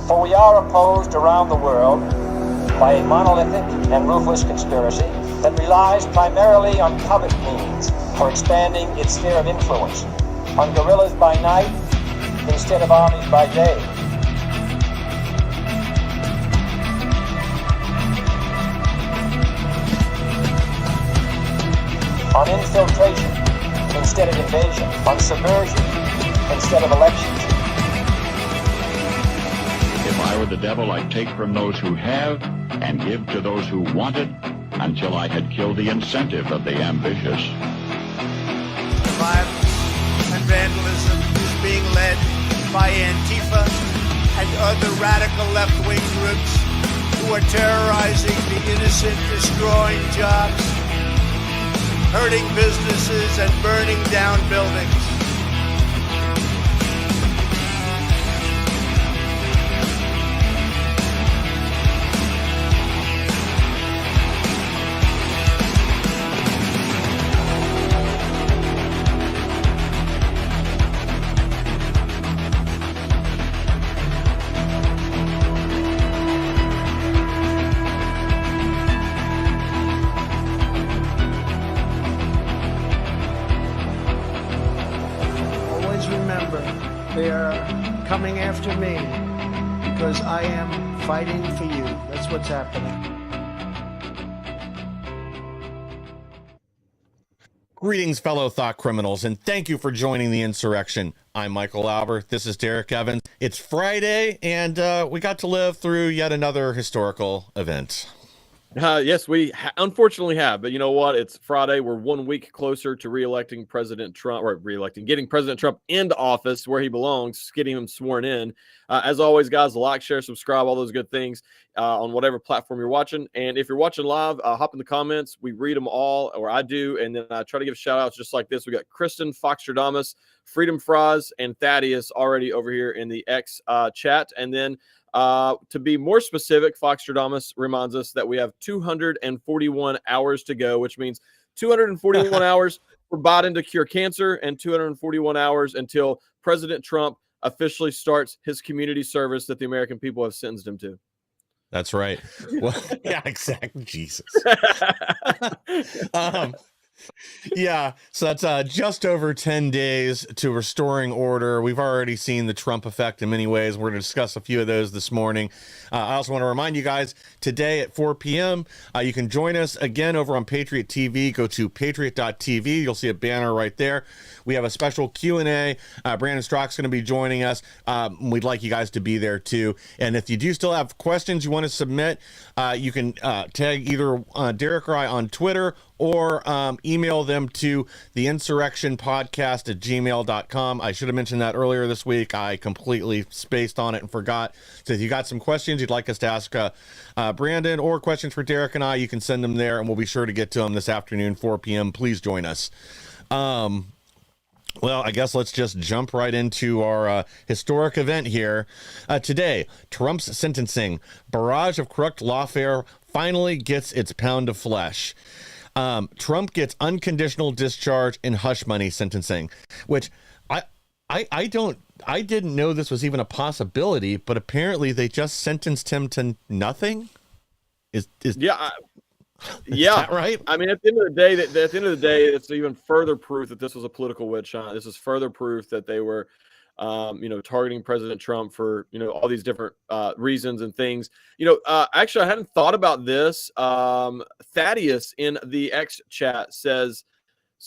For we are opposed around the world by a monolithic and ruthless conspiracy that relies primarily on covert means for expanding its sphere of influence, on guerrillas by night instead of armies by day. On infiltration instead of invasion, on subversion instead of elections. If I were the devil, I'd take from those who have and give to those who wanted until I had killed the incentive of the ambitious. Violence and vandalism is being led by Antifa and other radical left-wing groups who are terrorizing the innocent, destroying jobs, hurting businesses, and burning down buildings. They are coming after me because I am fighting for you. That's what's happening. Greetings, fellow thought criminals, and thank you for joining the Insurrection. I'm Michael Lauber. This is Derrick Evans. It's Friday, and we got to live through yet another historical event. Yes, we unfortunately have, but you know what? It's Friday. We're 1 week closer to getting President Trump into office where he belongs, getting him sworn in. As always, guys, like, share, subscribe, all those good things on whatever platform you're watching. And if you're watching live, hop in the comments. We read them all, or I do, and then I try to give shout outs just like this. We got Kristen, Foxtradamus, Freedom Fries, and Thaddeus already over here in the X chat. And then to be more specific, Foxtradamus reminds us that we have 241 hours to go, which means 241 hours for Biden to cure cancer and 241 hours until President Trump officially starts his community service that the American people have sentenced him to. That's right. Well, yeah, exactly. Jesus. Yeah, so that's just over 10 days to restoring order. We've already seen the Trump effect in many ways. We're going to discuss a few of those this morning. I also want to remind you guys, today at 4 p.m., you can join us again over on Patriot TV. Go to patriot.tv. You'll see a banner right there. We have a special Q&A. Brandon Strock's going to be joining us. We'd like you guys to be there, too. And if you do still have questions you want to submit, you can tag either Derrick or I on Twitter, or email them to the insurrectionpodcast@gmail.com. I should have mentioned that earlier this week. I completely spaced on it and forgot. So if you got some questions you'd like us to ask Brandon, or questions for Derrick and I, you can send them there, and we'll be sure to get to them this afternoon, 4 p.m. Please join us. Well, I guess let's just jump right into our historic event here. Today, Trump's sentencing. Barrage of corrupt lawfare finally gets its pound of flesh. Trump gets unconditional discharge and hush money sentencing, which I didn't know this was even a possibility, but apparently they just sentenced him to nothing. Is that right? I mean, at the end of the day, it's even further proof that this was a political witch hunt. This is further proof that they were targeting President Trump for, all these different reasons and things. Actually, I hadn't thought about this. Thaddeus in the X chat says,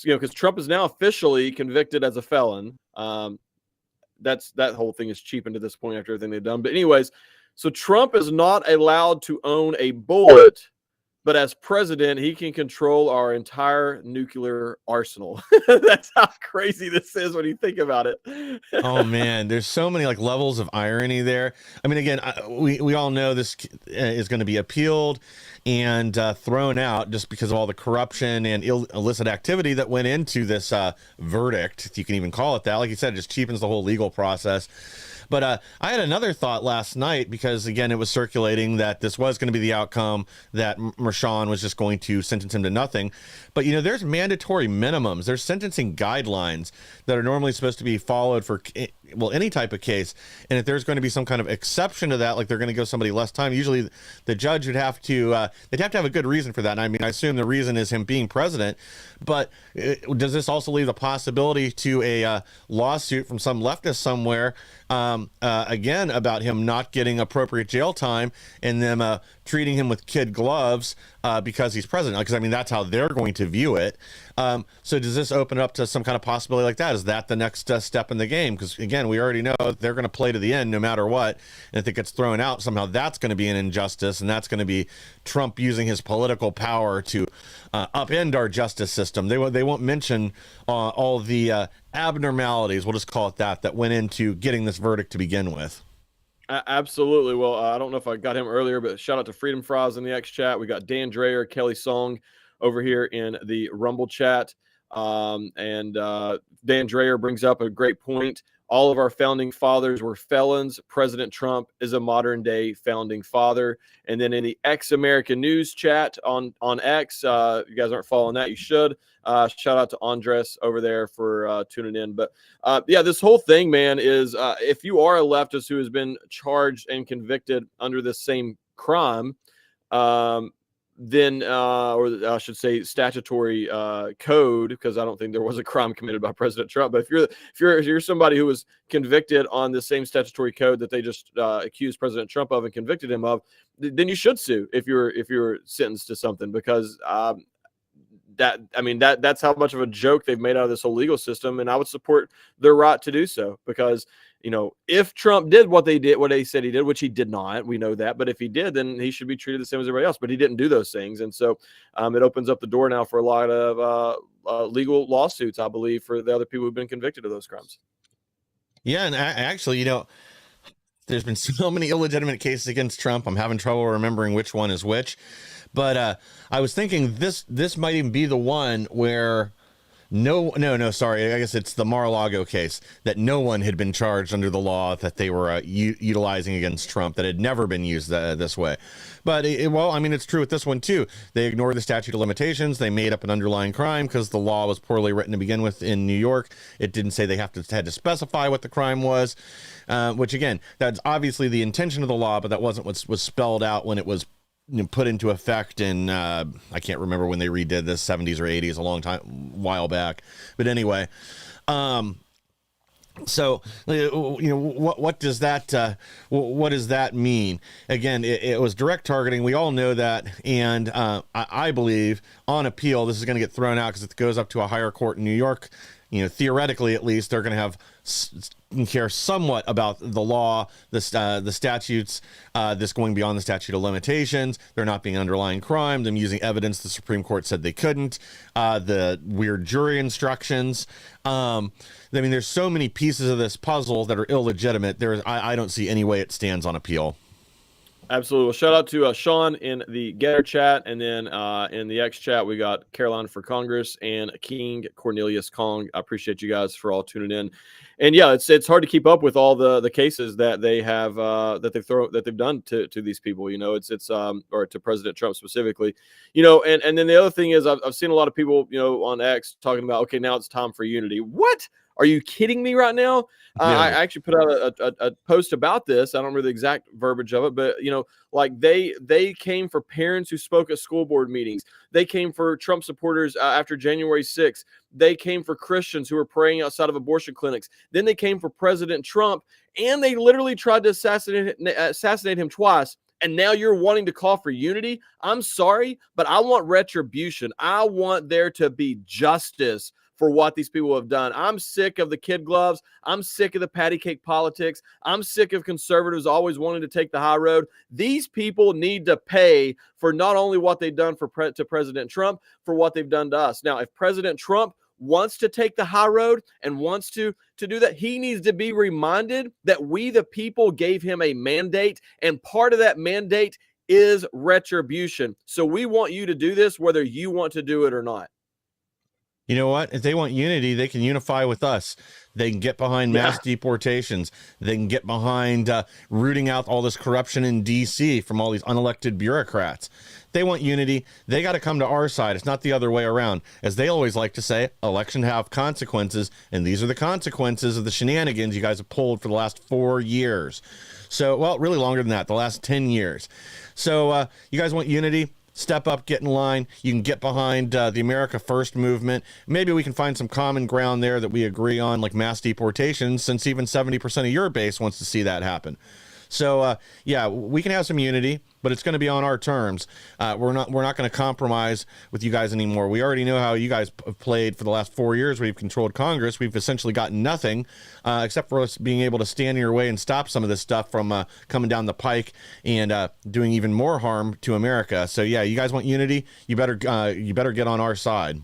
because Trump is now officially convicted as a felon. That whole thing is cheapened at this point after everything they've done. But anyways, so Trump is not allowed to own a bullet, but as president, he can control our entire nuclear arsenal. That's how crazy this is when you think about it. Oh man, there's so many levels of irony there. I mean, again, we all know this is going to be appealed and thrown out just because of all the corruption and illicit activity that went into this verdict, if you can even call it that. Like you said, it just cheapens the whole legal process. But I had another thought last night because, again, it was circulating that this was going to be the outcome, that Mershon was just going to sentence him to nothing. But, there's mandatory minimums. There's sentencing guidelines that are normally supposed to be followed for, any type of case. And if there's going to be some kind of exception to that, like they're going to give somebody less time, usually the judge would have to, they'd have to have a good reason for that. And I mean, I assume the reason is him being president. But does this also leave the possibility to a lawsuit from some leftist somewhere, again, about him not getting appropriate jail time and them treating him with kid gloves because he's president? Because, I mean, that's how they're going to view it. So does this open up to some kind of possibility like that? Is that the next step in the game? Because, again, we already know they're going to play to the end no matter what. And if it gets thrown out, somehow that's going to be an injustice, and that's going to be Trump using his political power to upend our justice system. They won't mention all the abnormalities, we'll just call it that went into getting this verdict to begin with. Absolutely. Well, I don't know if I got him earlier, but shout out to Freedom Fries in the X chat. We got Dan Dreyer, Kelly Song over here in the Rumble chat. And Dan Dreyer brings up a great point. All of our founding fathers were felons. President Trump is a modern day founding father. And then in the X-American News chat on X, if you guys aren't following that, you should. Shout out to Andres over there for tuning in. But yeah, this whole thing, man, is if you are a leftist who has been charged and convicted under this same crime, then, or I should say statutory code, because I don't think there was a crime committed by President Trump. But if you're somebody who was convicted on the same statutory code that they just accused President Trump of and convicted him of, then you should sue if you're sentenced to something, because that's how much of a joke they've made out of this whole legal system. And I would support their right to do so, because if Trump did what they said he did, which he did not, we know that. But if he did, then he should be treated the same as everybody else. But he didn't do those things. And so it opens up the door now for a lot of legal lawsuits, I believe, for the other people who've been convicted of those crimes. Yeah. And actually, there's been so many illegitimate cases against Trump. I'm having trouble remembering which one is which. But I was thinking this might even be the one where sorry. I guess it's the Mar-a-Lago case, that no one had been charged under the law that they were utilizing against Trump, that had never been used this way. But it's true with this one too. They ignored the statute of limitations. They made up an underlying crime because the law was poorly written to begin with in New York. It didn't say they had to specify what the crime was, which again, that's obviously the intention of the law, but that wasn't what was spelled out when it was put into effect in I can't remember when they redid this, 70s or 80s, while back. But anyway, so what does that mean? Again, it was direct targeting. We all know that, and I believe on appeal this is going to get thrown out because it goes up to a higher court in New York. Theoretically, at least, they're going to have care somewhat about the law, the statutes, this going beyond the statute of limitations. There not being underlying crime, them using evidence the Supreme Court said they couldn't, the weird jury instructions. There's so many pieces of this puzzle that are illegitimate. I don't see any way it stands on appeal. Absolutely. Well, shout out to Sean in the Getter chat, and then in the X chat we got Caroline for Congress and King Cornelius Kong. I appreciate you guys for all tuning in. And yeah, it's hard to keep up with all the cases that they have that they've done to these people. Or to President Trump specifically. And then the other thing is I've seen a lot of people on X talking about, okay, now it's time for unity. What? Are you kidding me right now? Yeah. I actually put out a post about this. I don't remember the exact verbiage of it, but they came for parents who spoke at school board meetings. They came for Trump supporters after January 6th. They came for Christians who were praying outside of abortion clinics. Then they came for President Trump, and they literally tried to assassinate him twice. And now you're wanting to call for unity? I'm sorry, but I want retribution. I want there to be justice for what these people have done. I'm sick of the kid gloves. I'm sick of the patty cake politics. I'm sick of conservatives always wanting to take the high road. These people need to pay for not only what they've done to President Trump, for what they've done to us. Now, if President Trump wants to take the high road and wants to do that, he needs to be reminded that we, the people, gave him a mandate, and part of that mandate is retribution. So we want you to do this whether you want to do it or not. You know what? If they want unity, they can unify with us. They can get behind mass deportations. They can get behind rooting out all this corruption in D.C. from all these unelected bureaucrats. They want unity. They got to come to our side. It's not the other way around. As they always like to say, election have consequences, and these are the consequences of the shenanigans you guys have pulled for the last 4 years. So, well, really longer than that, the last 10 years. So you guys want unity? Step up, get in line. You can get behind the America First movement. Maybe we can find some common ground there that we agree on, like mass deportations, since even 70% of your base wants to see that happen. So, yeah, we can have some unity, but it's going to be on our terms. We're not going to compromise with you guys anymore. We already know how you guys have played for the last 4 years. We've controlled Congress. We've essentially gotten nothing except for us being able to stand in your way and stop some of this stuff from coming down the pike and doing even more harm to America. So, yeah, you guys want unity? You better get on our side.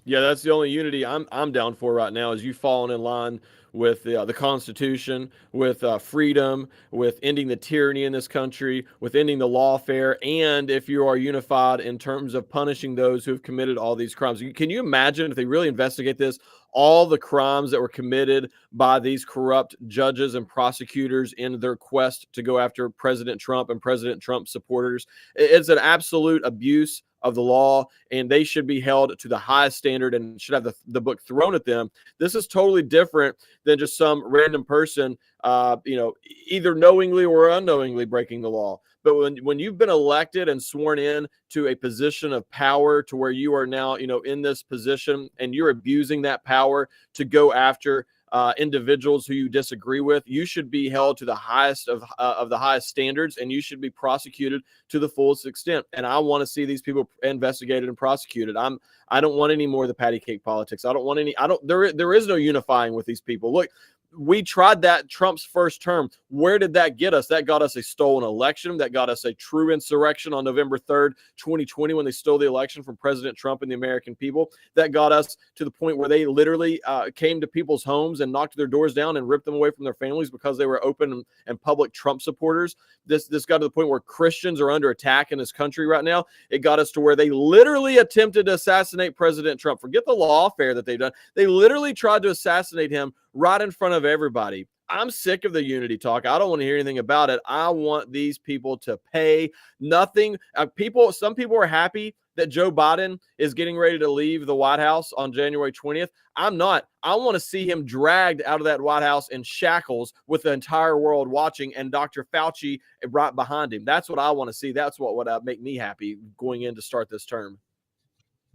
Yeah, that's the only unity I'm down for right now, is you falling in line with the Constitution, with freedom, with ending the tyranny in this country, with ending the lawfare, and if you are unified in terms of punishing those who have committed all these crimes. Can you imagine if they really investigate this, all the crimes that were committed by these corrupt judges and prosecutors in their quest to go after President Trump and President Trump supporters? It's an absolute abuse of the law, and they should be held to the highest standard and should have the book thrown at them. This is totally different than just some random person, either knowingly or unknowingly breaking the law. But when you've been elected and sworn in to a position of power, to where you are now, in this position, and you're abusing that power to go after individuals who you disagree with, you should be held to the highest of the highest standards, and you should be prosecuted to the fullest extent. And I want to see these people investigated and prosecuted. I don't want any more of the patty cake politics. There is no unifying with these people. Look, we tried that Trump's first term. Where did that get us? That got us a stolen election. That got us a true insurrection on November 3rd, 2020, when they stole the election from President Trump and the American people. That got us to the point where they literally came to people's homes and knocked their doors down and ripped them away from their families because they were open and public Trump supporters. This got to the point where Christians are under attack in this country right now. It got us to where they literally attempted to assassinate President Trump. Forget the lawfare that they've done. They literally tried to assassinate him right in front of everybody. I'm sick of the unity talk. I don't want to hear anything about it. I want these people to pay nothing. Some people are happy that Joe Biden is getting ready to leave the White House on January 20th. I'm not. I want to see him dragged out of that White House in shackles with the entire world watching, and Dr. Fauci right behind him. That's what I want to see. That's what would make me happy going in to start this term.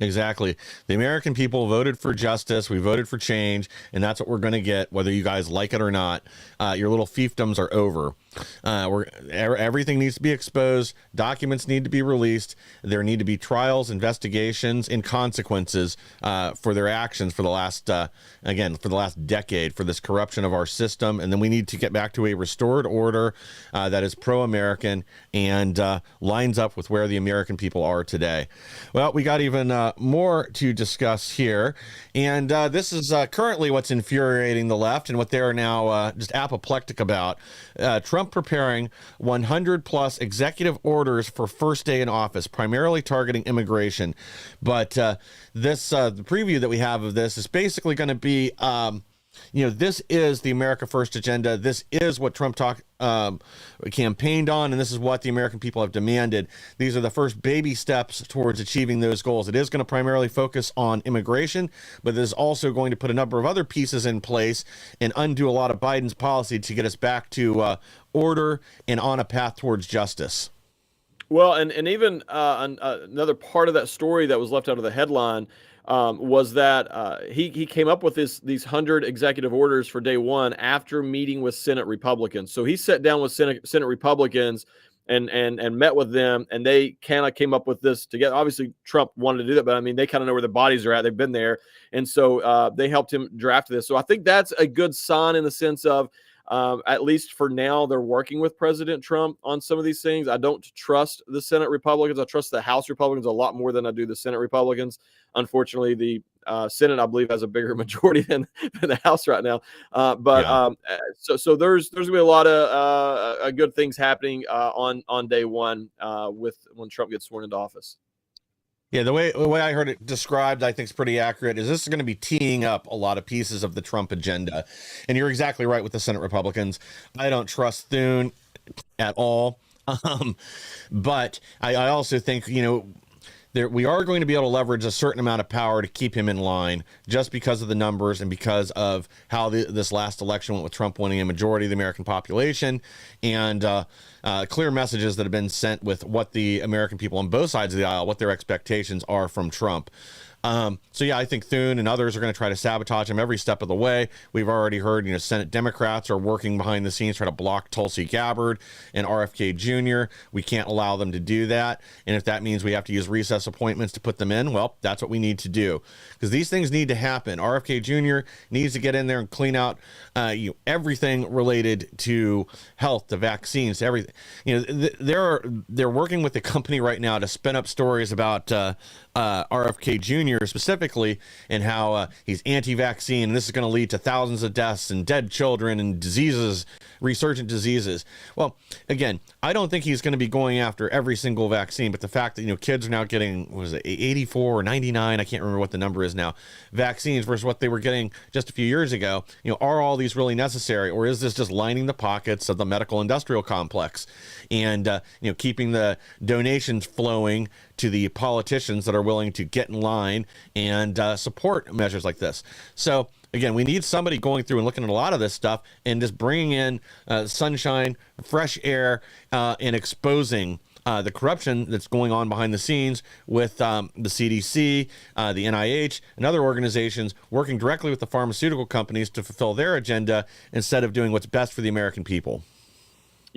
Exactly. The American people voted for justice. We voted for change, and that's what we're going to get, whether you guys like it or not. Your little fiefdoms are over. Everything needs to be exposed. Documents need to be released. There need to be trials, investigations, and consequences for their actions for the last decade, for this corruption of our system. And then we need to get back to a restored order that is pro-American and lines up with where the American people are today. Well, we got even more to discuss here, and this is currently what's infuriating the left and what they are now just apoplectic about. Trump preparing 100 plus executive orders for first day in office, primarily targeting immigration. But the preview that we have of this is basically going to be this is the America First agenda. This is what Trump campaigned on, and this is what the American people have demanded. These are the first baby steps towards achieving those goals. It is going to primarily focus on immigration, but it is also going to put a number of other pieces in place and undo a lot of Biden's policy to get us back to order and on a path towards justice. Well, and even another part of that story that was left out of the headline was that he came up with these 100 executive orders for day one after meeting with Senate Republicans. So he sat down with Senate Republicans and met with them, and they kind of came up with this together. Obviously, Trump wanted to do that, but I mean, they kind of know where the bodies are at. They've been there, and so they helped him draft this. So I think that's a good sign in the sense of, at least for now, they're working with President Trump on some of these things. I don't trust the Senate Republicans. I trust the House Republicans a lot more than I do the Senate Republicans. Unfortunately, the Senate, I believe, has a bigger majority than the House right now. So there's going to be a lot of good things happening on day one when Trump gets sworn into office. Yeah, the way I heard it described, I think is pretty accurate. Is this is going to be teeing up a lot of pieces of the Trump agenda, and you're exactly right with the Senate Republicans. I don't trust Thune at all, but I also think there, we are going to be able to leverage a certain amount of power to keep him in line just because of the numbers and because of how this last election went with Trump winning a majority of the American population, and clear messages that have been sent with what the American people on both sides of the aisle, what their expectations are from Trump. So yeah, I think Thune and others are going to try to sabotage him every step of the way. We've already heard, Senate Democrats are working behind the scenes trying to block Tulsi Gabbard and RFK Jr. We can't allow them to do that. And if that means we have to use recess appointments to put them in, well, that's what we need to do, because these things need to happen. RFK Jr. needs to get in there and clean out everything related to health, to vaccines, to everything. They're working with the company right now to spin up stories about RFK Jr. specifically, and how he's anti-vaccine, and this is going to lead to thousands of deaths and dead children and diseases, resurgent diseases. Well, again, I don't think he's going to be going after every single vaccine, but the fact that kids are now getting, what was it, 84 or 99, I can't remember what the number is now, vaccines versus what they were getting just a few years ago. Are all these really necessary, or is this just lining the pockets of the medical industrial complex and keeping the donations flowing to the politicians that are willing to get in line and support measures like this? So again, we need somebody going through and looking at a lot of this stuff and just bringing in sunshine, fresh air, and exposing the corruption that's going on behind the scenes with the CDC, the NIH, and other organizations working directly with the pharmaceutical companies to fulfill their agenda instead of doing what's best for the American people.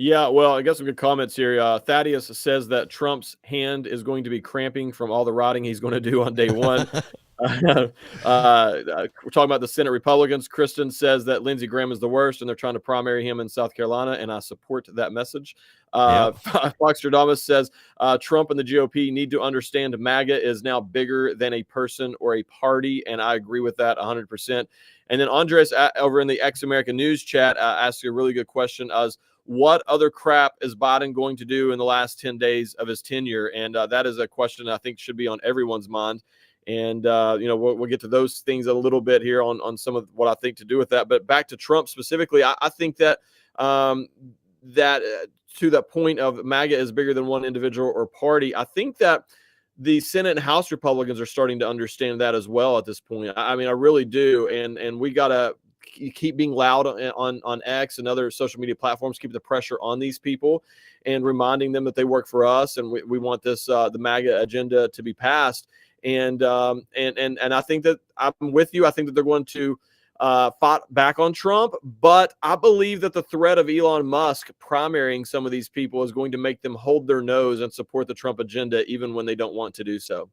Yeah, well, I got some good comments here. Thaddeus says that Trump's hand is going to be cramping from all the rotting he's going to do on day one. We're talking about the Senate Republicans. Kristen says that Lindsey Graham is the worst, and they're trying to primary him in South Carolina, and I support that message. Foxtradamus says Trump and the GOP need to understand MAGA is now bigger than a person or a party, and I agree with that 100%. And then Andres over in the Ex-American News chat asked a really good question as what other crap is Biden going to do in the last 10 days of his tenure? And that is a question I think should be on everyone's mind. And, we'll get to those things a little bit here on some of what I think to do with that. But back to Trump specifically, I think that to that point of MAGA is bigger than one individual or party, I think that the Senate and House Republicans are starting to understand that as well at this point. I mean, I really do. And we got to keep being loud on X and other social media platforms, keep the pressure on these people and reminding them that they work for us. And we want this, the MAGA agenda to be passed. And I think that I'm with you. I think that they're going to fight back on Trump, but I believe that the threat of Elon Musk primarying some of these people is going to make them hold their nose and support the Trump agenda, even when they don't want to do so.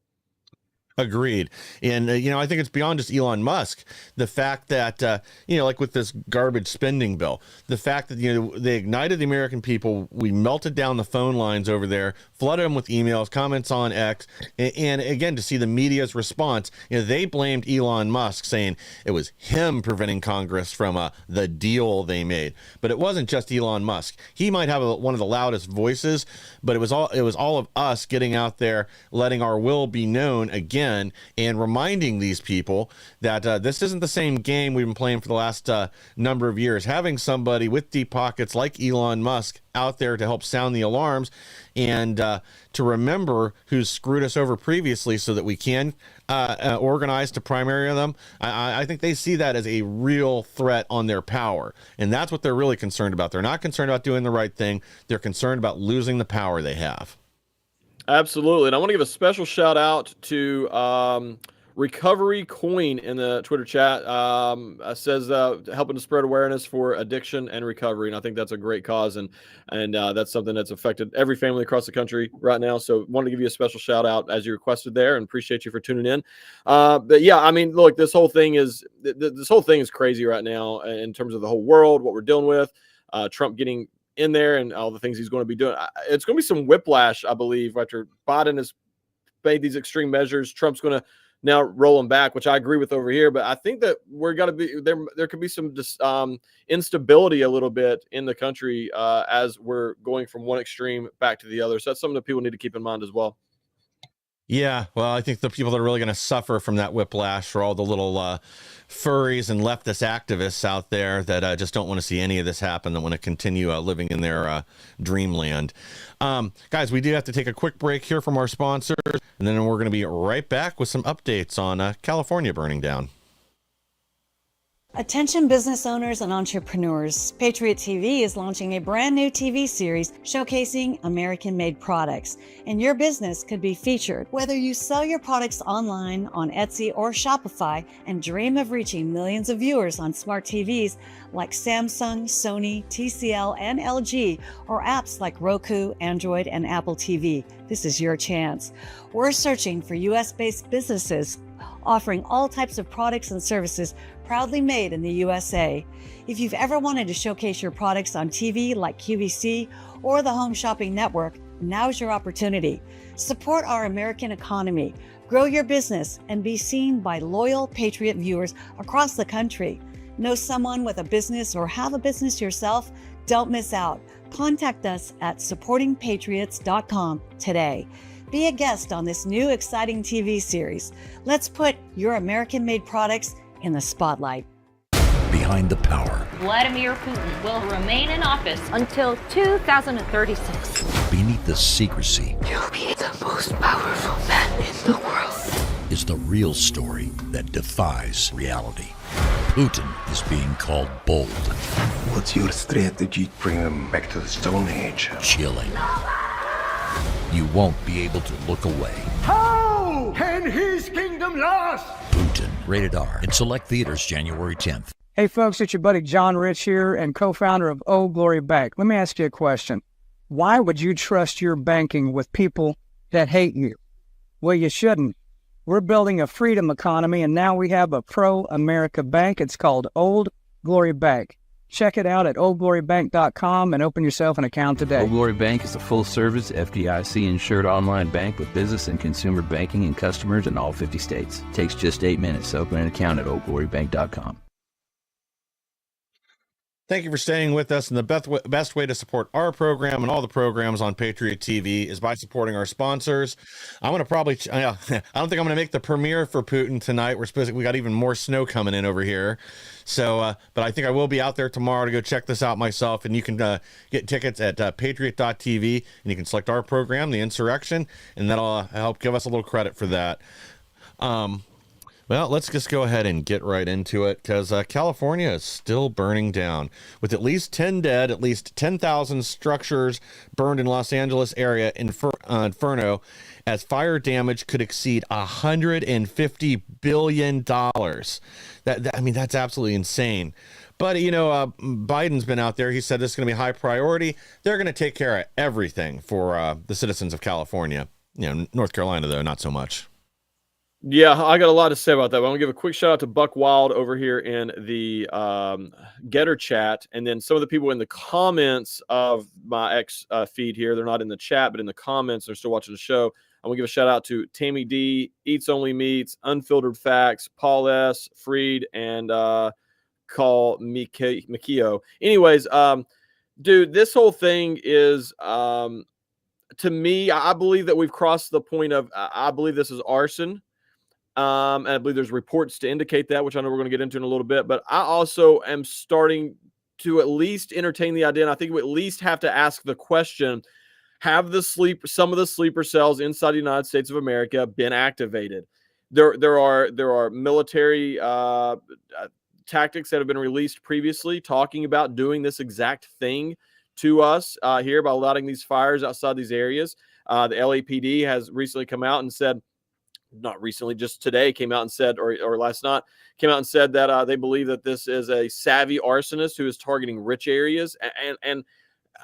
Agreed. And, I think it's beyond just Elon Musk. The fact that, like with this garbage spending bill, the fact that, they ignited the American people, we melted down the phone lines over there, flooded them with emails, comments on X. And again, to see the media's response, they blamed Elon Musk, saying it was him preventing Congress from the deal they made. But it wasn't just Elon Musk. He might have one of the loudest voices, but it was all of us getting out there, letting our will be known again, and reminding these people that this isn't the same game we've been playing for the last number of years. Having somebody with deep pockets like Elon Musk out there to help sound the alarms and to remember who's screwed us over previously so that we can organize to primary them. I think they see that as a real threat on their power. And that's what they're really concerned about. They're not concerned about doing the right thing. They're concerned about losing the power they have. Absolutely. And I want to give a special shout out to Recovery Coin in the Twitter chat. Says helping to spread awareness for addiction and recovery. And I think that's a great cause. And that's something that's affected every family across the country right now. So wanted to give you a special shout out as you requested there, and appreciate you for tuning in. But yeah, I mean, look, this whole thing is crazy right now in terms of the whole world, what we're dealing with, Trump getting in there and all the things he's going to be doing. It's going to be some whiplash, I believe, after Biden has made these extreme measures. Trump's going to now roll them back, which I agree with over here. But I think that we're going to be there. There could be some instability a little bit in the country as we're going from one extreme back to the other. So that's something that people need to keep in mind as well. Yeah, well, I think the people that are really going to suffer from that whiplash are all the little furries and leftist activists out there that just don't want to see any of this happen, that want to continue living in their dreamland. Guys, we do have to take a quick break here from our sponsors, and then we're going to be right back with some updates on California burning down. Attention business owners and entrepreneurs, Patriot TV is launching a brand new TV series showcasing American-made products, and your business could be featured. Whether you sell your products online on Etsy or Shopify and dream of reaching millions of viewers on smart TVs like Samsung, Sony, TCL, and LG, or apps like Roku, Android, and Apple TV, this is your chance. We're searching for US-based businesses offering all types of products and services proudly made in the USA. If you've ever wanted to showcase your products on TV like QVC or the Home Shopping Network, now's your opportunity. Support our American economy, grow your business, and be seen by loyal Patriot viewers across the country. Know someone with a business or have a business yourself? Don't miss out. Contact us at supportingpatriots.com today. Be a guest on this new exciting TV series. Let's put your American-made products in the spotlight. Behind the power. Vladimir Putin will remain in office until 2036. Beneath the secrecy. You'll be the most powerful man in the world. Is the real story that defies reality. Putin is being called bold. What's your strategy? Bring them back to the Stone Age. Chilling. You won't be able to look away. How can his kingdom last? Putin, rated R, in select theaters January 10th. Hey folks, it's your buddy John Rich here and co-founder of Old Glory Bank. Let me ask you a question. Why would you trust your banking with people that hate you? Well, you shouldn't. We're building a freedom economy, and now we have a pro-America bank. It's called Old Glory Bank. Check it out at oldglorybank.com and open yourself an account today. Old Glory Bank is a full-service, FDIC-insured online bank with business and consumer banking and customers in all 50 states. It takes just 8 minutes to open an account at oldglorybank.com. Thank you for staying with us. And the best way to support our program and all the programs on Patriot TV is by supporting our sponsors. I'm going to probably, I don't think I'm going to make the premiere for Putin tonight. We got even more snow coming in over here. So, but I think I will be out there tomorrow to go check this out myself. And you can get tickets at patriot.tv, and you can select our program, The Insurrection, and that'll help give us a little credit for that. Well, let's just go ahead and get right into it, because California is still burning down. With at least 10 dead, at least 10,000 structures burned in Los Angeles area Inferno, as fire damage could exceed $150 billion. I mean, that's absolutely insane. But, you know, Biden's been out there. He said this is going to be a high priority. They're going to take care of everything for the citizens of California. You know, North Carolina, though, not so much. Yeah, I got a lot to say about that. But I'm going to give a quick shout out to Buck Wild over here in the Getter chat. And then some of the people in the comments of my X feed here, they're not in the chat, but in the comments, they're still watching the show. I'm going to give a shout out to Tammy D, Eats Only Meats, Unfiltered Facts, Paul S, Freed, and Call Mikio. Anyways, dude, this whole thing is, to me, I believe that we've crossed the point of, I believe this is arson. And I believe there's reports to indicate that, which I know we're going to get into in a little bit. But I also am starting to at least entertain the idea, and I think we at least have to ask the question, have some of the sleeper cells inside the United States of America been activated? There are military tactics that have been released previously talking about doing this exact thing to us here by lighting these fires outside these areas. The LAPD has recently come out and said, not recently, just today came out and said, or last night came out and said that they believe that this is a savvy arsonist who is targeting rich areas. And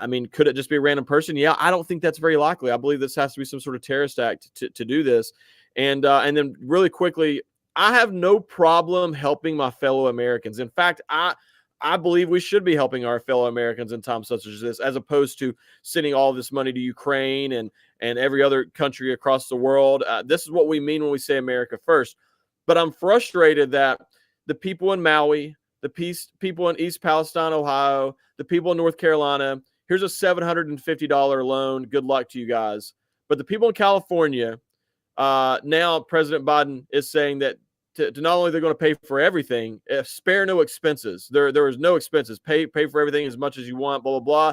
I mean, could it just be a random person? Yeah, I don't think that's very likely. I believe this has to be some sort of terrorist act to do this. And then really quickly, I have no problem helping my fellow Americans. In fact, I believe we should be helping our fellow Americans in times such as this, as opposed to sending all this money to Ukraine and every other country across the world. This is what we mean when we say America first. But I'm frustrated that the people in Maui, people in East Palestine, Ohio, the people in North Carolina, here's a $750 loan. Good luck to you guys. But the people in California, Now President Biden is saying that to not only they're going to pay for everything, spare no expenses. There is no expenses. Pay for everything as much as you want. Blah blah blah.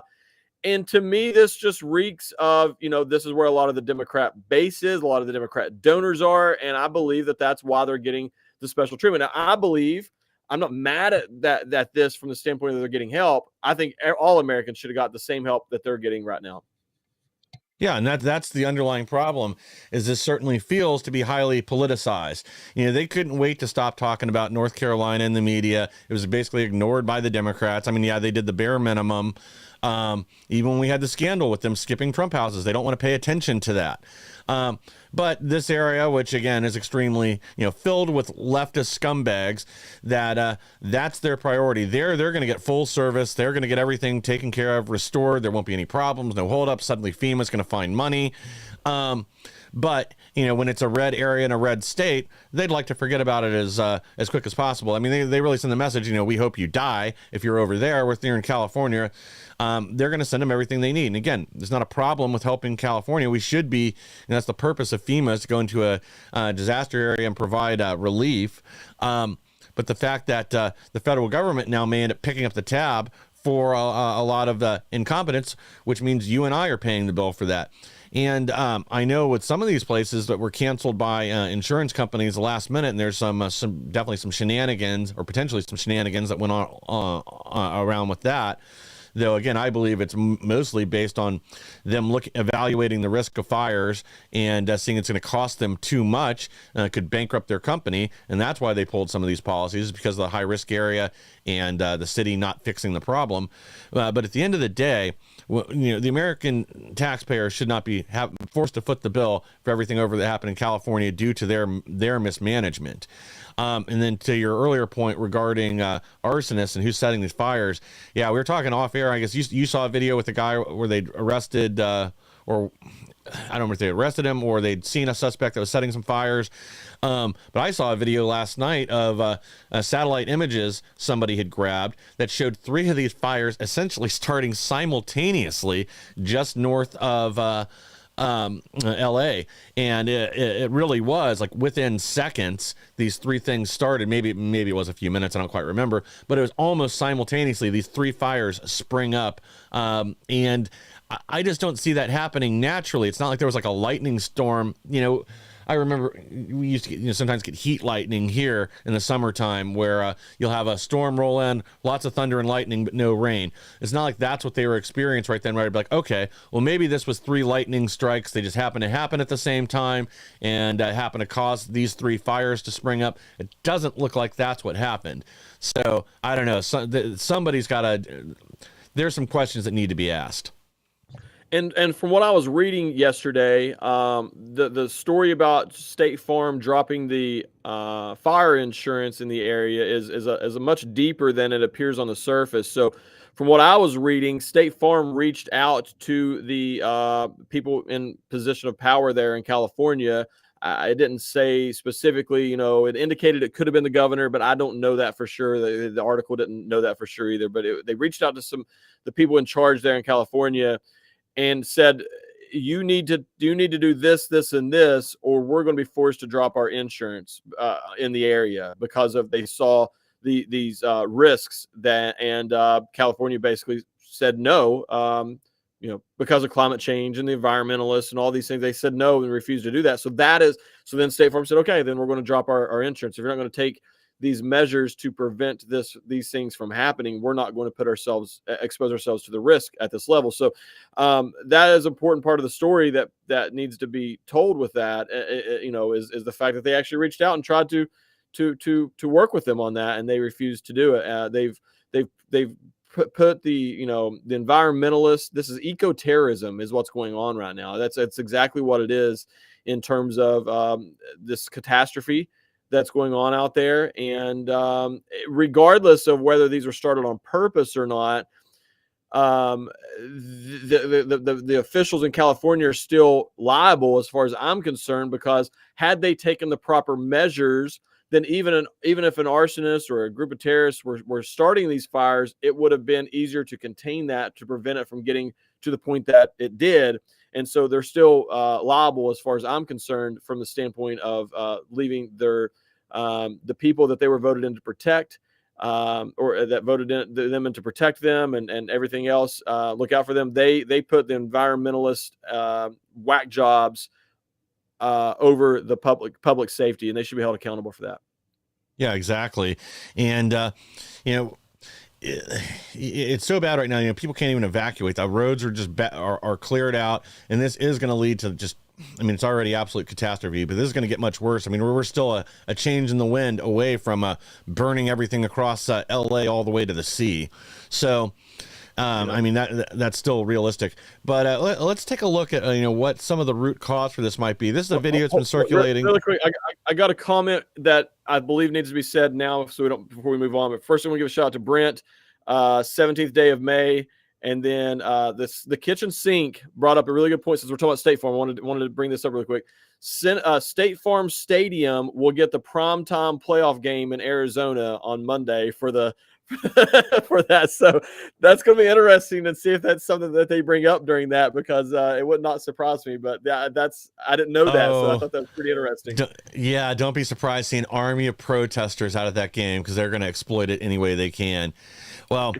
And to me, this just reeks of, this is where a lot of the Democrat base is, a lot of the Democrat donors are, and I believe that that's why they're getting the special treatment. Now, I believe I'm not mad at that this from the standpoint that they're getting help. I think all Americans should have got the same help that they're getting right now. Yeah, and that's the underlying problem, is this certainly feels to be highly politicized. They couldn't wait to stop talking about North Carolina in the media. It was basically ignored by the Democrats. I mean, yeah, they did the bare minimum. Even when we had the scandal with them skipping Trump houses, they don't want to pay attention to that. But this area, which again is extremely, filled with leftist scumbags, that's their priority. They're going to get full service. They're going to get everything taken care of, restored. There won't be any problems, no holdups. Suddenly FEMA's going to find money. But when it's a red area in a red state, they'd like to forget about it as quick as possible. I mean, they really send the message, we hope you die if you're over there. We're here in California. They're going to send them everything they need. And again, there's not a problem with helping California. We should be, and that's the purpose of FEMA, is to go into a disaster area and provide relief. But the fact that the federal government now may end up picking up the tab for a lot of incompetence, which means you and I are paying the bill for that. And I know with some of these places that were canceled by insurance companies the last minute, and there's some definitely some shenanigans, or potentially some shenanigans that went on around with that. Though, again, I believe it's mostly based on them evaluating the risk of fires and seeing it's going to cost them too much, could bankrupt their company. And that's why they pulled some of these policies, because of the high risk area and the city not fixing the problem. But at the end of the day, the American taxpayer should not be forced to foot the bill for everything that happened in California due to their mismanagement. And then to your earlier point regarding arsonists and who's setting these fires, yeah, we were talking off air. I guess you saw a video with the guy where they arrested, or I don't know if they arrested him or they'd seen a suspect that was setting some fires. But I saw a video last night of satellite images somebody had grabbed that showed 3 of these fires essentially starting simultaneously just north of LA, and it really was like within seconds these 3 things started. Maybe it was a few minutes, I don't quite remember, but it was almost simultaneously these 3 fires spring up, and I just don't see that happening naturally. It's not like there was like a lightning storm. I remember we used to get, sometimes get heat lightning here in the summertime where you'll have a storm roll in, lots of thunder and lightning, but no rain. It's not like that's what they were experiencing right then, right? I'd be like, okay, well, maybe this was 3 lightning strikes. They just happened to happen at the same time and happen to cause these 3 fires to spring up. It doesn't look like that's what happened. So I don't know. Somebody's got to, there's some questions that need to be asked. And from what I was reading yesterday, the story about State Farm dropping the fire insurance in the area is a much deeper than it appears on the surface. So from what I was reading, State Farm reached out to the people in position of power there in California. It didn't say specifically, it indicated it could have been the governor, but I don't know that for sure. The article didn't know that for sure either. But they reached out to the people in charge there in California and said, you need to do this, this, and this, or we're going to be forced to drop our insurance in the area because they saw these risks and California basically said no, because of climate change and the environmentalists and all these things. They said no and refused to do that. So then State Farm said, okay, then we're going to drop our insurance. If you're not going to take these measures to prevent these things from happening, we're not going to expose ourselves to the risk at this level. So that is an important part of the story that needs to be told with that, is the fact that they actually reached out and tried to work with them on that, and they refused to do it. They've put the environmentalists, this is eco-terrorism is what's going on right now. That's exactly what it is in terms of this catastrophe that's going on out there. And regardless of whether these were started on purpose or not, the officials in California are still liable as far as I'm concerned, because had they taken the proper measures, then even if an arsonist or a group of terrorists were starting these fires, it would have been easier to contain that, to prevent it from getting to the point that it did. And so they're still liable, as far as I'm concerned, from the standpoint of leaving their the people that they were voted in to protect, or that voted them in to protect them, and everything else, look out for them. They put the environmentalist whack jobs over the public safety, and they should be held accountable for that. Yeah, exactly. And it's so bad right now. People can't even evacuate. The roads are just are cleared out, and this is going to lead to just, it's already absolute catastrophe, but this is going to get much worse. We're still a change in the wind away from burning everything across LA all the way to the sea. So, that's still realistic. But let's take a look at what some of the root cause for this might be. This is a video that's been circulating. Really quick, I got a comment that I believe needs to be said now, before we move on. But first, I want to give a shout out to Brent. 17th day of May. And then the kitchen sink brought up a really good point. Since we're talking about State Farm, I wanted to bring this up really quick. State Farm Stadium will get the primetime playoff game in Arizona on Monday for the for that. So that's going to be interesting and see if that's something that they bring up during that, because it would not surprise me. But I didn't know that, so I thought that was pretty interesting. Don't be surprised seeing an army of protesters out of that game, because they're going to exploit it any way they can. Well,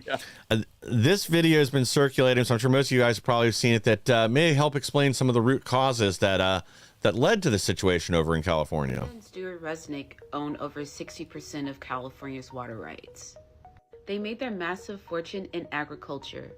this video has been circulating, so I'm sure most of you guys have probably seen it, that may help explain some of the root causes that led to the situation over in California. Stuart Resnick own over 60% of California's water rights. They made their massive fortune in agriculture.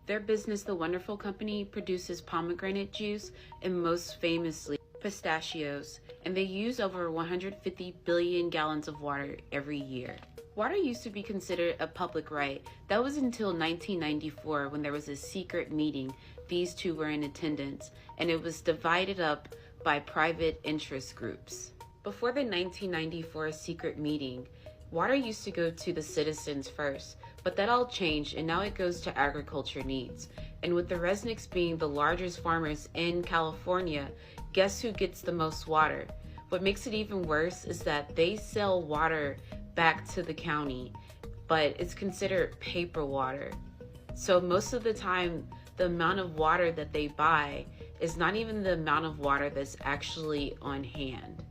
Their business, The Wonderful Company, produces pomegranate juice and most famously pistachios, and they use over 150 billion gallons of water every year. Water used to be considered a public right. That was until 1994, when there was a secret meeting. These two were in attendance, and it was divided up by private interest groups. Before the 1994 secret meeting, water used to go to the citizens first, but that all changed, and now it goes to agriculture needs. And with the Resnicks being the largest farmers in California, guess who gets the most water? What makes it even worse is that they sell water back to the county, but it's considered paper water. So most of the time, the amount of water that they buy is not even the amount of water that's actually on hand.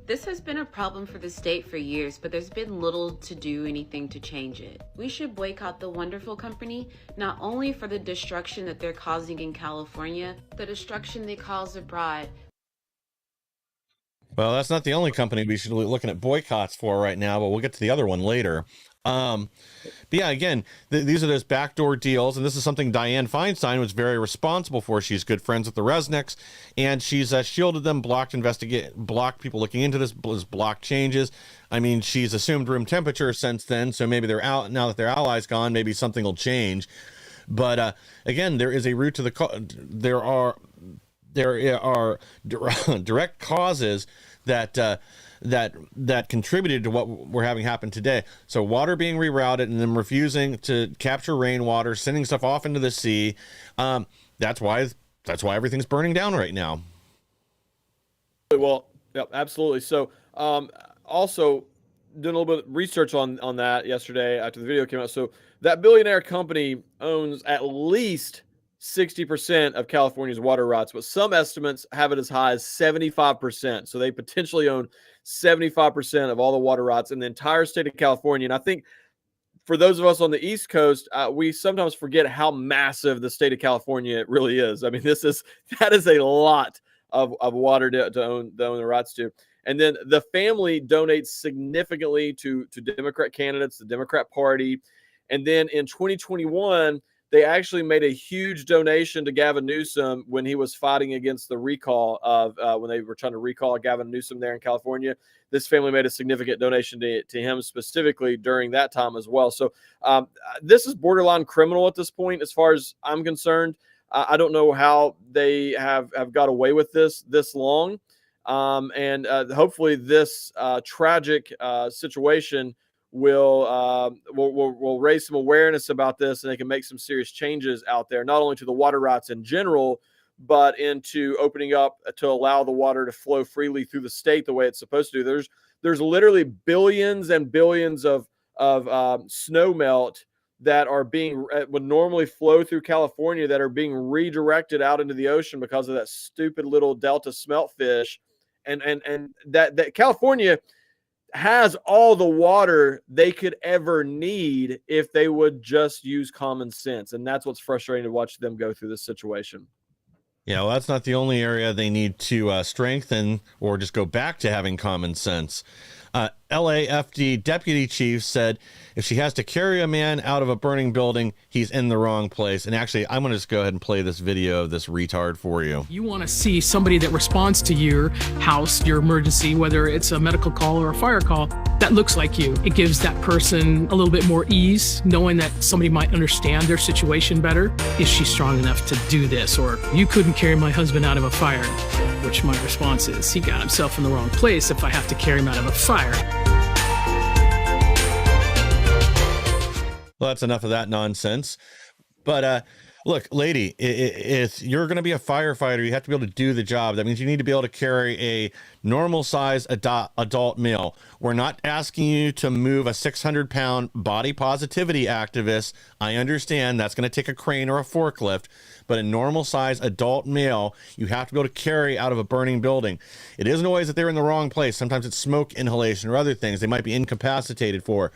This has been a problem for the state for years, but there's been little to do anything to change it. We should boycott The Wonderful Company, not only for the destruction that they're causing in California, the destruction they cause abroad. Well, that's not the only company we should be looking at boycotts for right now, but we'll get to the other one later. But yeah, again, these are those backdoor deals, and this is something Dianne Feinstein was very responsible for. She's good friends with the Resnicks, and she's shielded them, blocked people looking into this, blocked changes. She's assumed room temperature since then, so maybe they're out now that their ally's gone. Maybe something will change. But again, there is a root to there are direct causes that contributed to what we're having happen today. So water being rerouted and them refusing to capture rainwater, sending stuff off into the sea. That's why everything's burning down right now. Well, yeah, absolutely. So also doing a little bit of research on that yesterday after the video came out. So that billionaire company owns at least 60% of California's water rights, but some estimates have it as high as 75%. So they potentially own 75% of all the water rights in the entire state of California. And I think for those of us on the East Coast, we sometimes forget how massive the state of California really is. That is a lot of water to own the rights to. And then the family donates significantly to Democrat candidates, the Democrat Party. And then in 2021, they actually made a huge donation to Gavin Newsom when he was fighting against the recall of when they were trying to recall Gavin Newsom there in California. This family made a significant donation to him specifically during that time as well. So this is borderline criminal at this point, as far as I'm concerned. I don't know how they have got away with this long. And hopefully this tragic situation will raise some awareness about this, and they can make some serious changes out there, not only to the water rights in general, but into opening up to allow the water to flow freely through the state the way it's supposed to do. There's literally billions and billions of snow melt that are being would normally flow through California that are being redirected out into the ocean because of that stupid little Delta smelt fish, and that California has all the water they could ever need if they would just use common sense. And that's what's frustrating to watch them go through this situation. Yeah, well, that's not the only area they need to strengthen or just go back to having common sense. LAFD deputy chief said if she has to carry a man out of a burning building, he's in the wrong place. And actually, I'm going to just go ahead and play this video of this retard for you. You want to see somebody that responds to your house, your emergency, whether it's a medical call or a fire call, that looks like you. It gives that person a little bit more ease, knowing that somebody might understand their situation better. Is she strong enough to do this? Or you couldn't carry my husband out of a fire, which my response is, he got himself in the wrong place if I have to carry him out of a fire. Well, that's enough of that nonsense. But look, lady, if you're going to be a firefighter, you have to be able to do the job. That means you need to be able to carry a normal size adult male. We're not asking you to move a 600-pound body positivity activist. I understand that's going to take a crane or a forklift, but a normal size adult male, you have to be able to carry out of a burning building. It isn't always that they're in the wrong place. Sometimes it's smoke inhalation or other things they might be incapacitated for.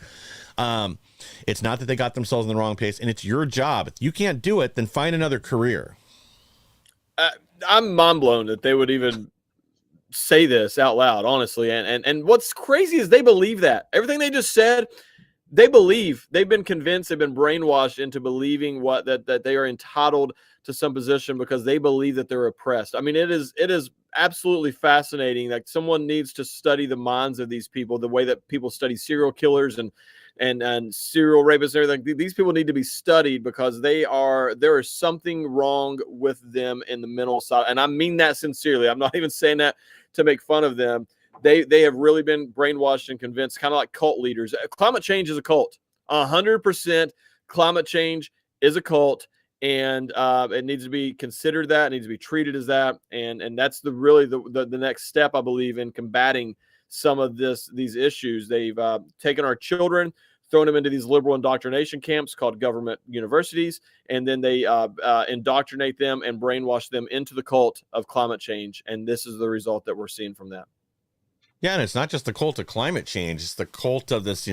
It's not that they got themselves in the wrong place, and it's your job. If you can't do it, then find another career. I'm mind blown that they would even say this out loud, honestly. And what's crazy is they believe that. Everything they just said, they believe. They've been convinced, they've been brainwashed into believing that they are entitled to some position because they believe that they're oppressed. I mean, it is absolutely fascinating. Like, someone needs to study the minds of these people, the way that people study serial killers and serial rapists and everything. These people need to be studied because there is something wrong with them in the mental side. And I mean that sincerely. I'm not even saying that to make fun of them. They have really been brainwashed and convinced, kind of like cult leaders. Climate change is a cult. 100% climate change is a cult. And it needs to be considered that. It needs to be treated as that. And that's really the next step, I believe, in combating some of these issues. They've taken our children, thrown them into these liberal indoctrination camps called government universities, and then they indoctrinate them and brainwash them into the cult of climate change. And this is the result that we're seeing from that. Yeah, and it's not just the cult of climate change. It's the cult of this,